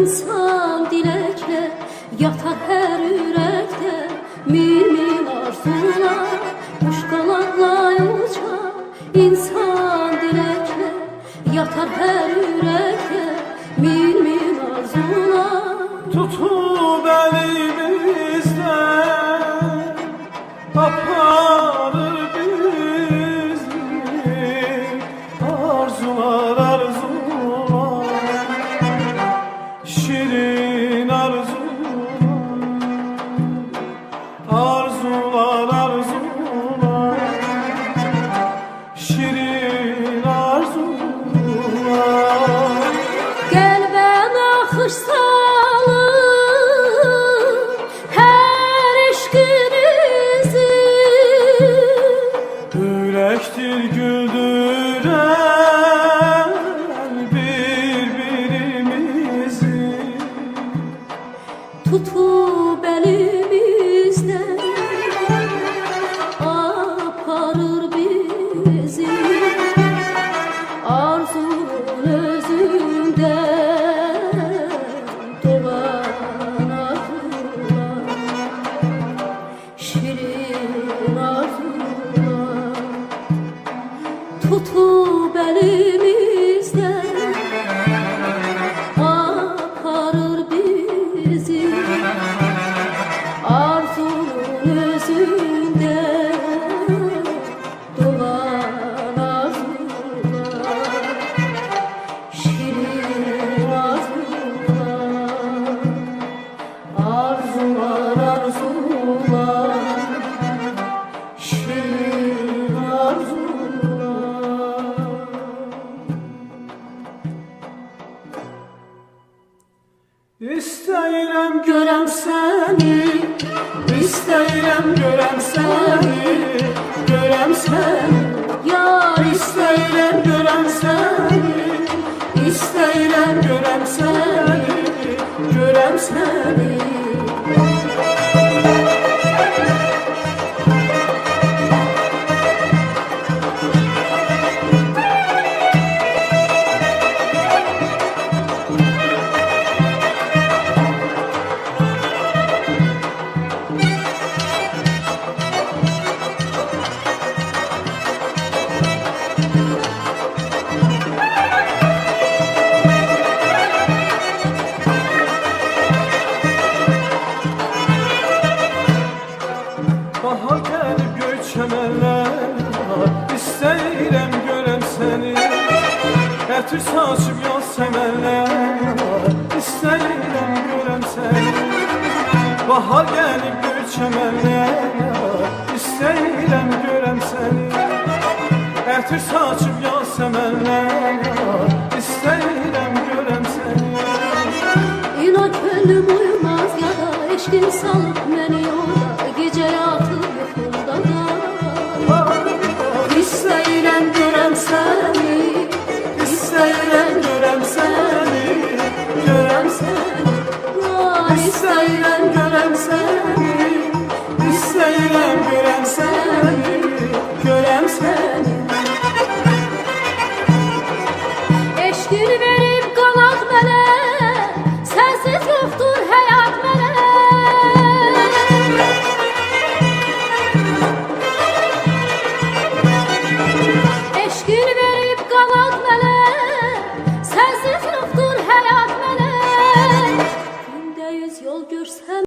İnsan diləklə yatar hər ürəkdə, min arzular quş qanadla uçar. İnsan diləklə yatar hər ürəkdə, min arzular. Tutub əlimizdən aparır bizi arzular, arzular, şirin arzular, arzular, arzular, şirin arzular. Qəlbə naxış salır hər eşqinizi, Ürəkdir güldürən bir-birimizi. tutub əlimizdən aparır bizi arzunun özündə dolan arzular, şirin arzular. Tutub əlimizdən aparır bizi arzunun özündə dolan arzular, şirin arzular, arzular, arzular, şirin arzular. İstəyirəm görəm səni, istəyirəm görəm səni, görəm səni. Yar İstəyirəm görəm səni, istəyirəm görəm səni, görəm səni. Bahar gəlib göy çəmənlər, istəyirəm görəm səni. Ətür saçıb yaz səmənlər, istəyirəm görəm səni. Bahar gəlib göy çəmənlər, istəyirəm görəm səni. Ətür saçıb yaz səmənlər, istəyirəm görəm səni. İnan könlüm uyumaz ya da eşkin salıb məni yola, gecə yatıb yuxumda da. İstəyirəm görəm səni, istəyirəm görəm səni, görəm səni. İstəyirəm görəm səni, istəyirəm görəm səni, görəm səni. Eşqini verib qanad mənə, sənsiz yoxdur həyat mənə. Eşqini verib qanad mənə, sənsiz yoxdur həyat mənə. Gündə yüz yol görsəm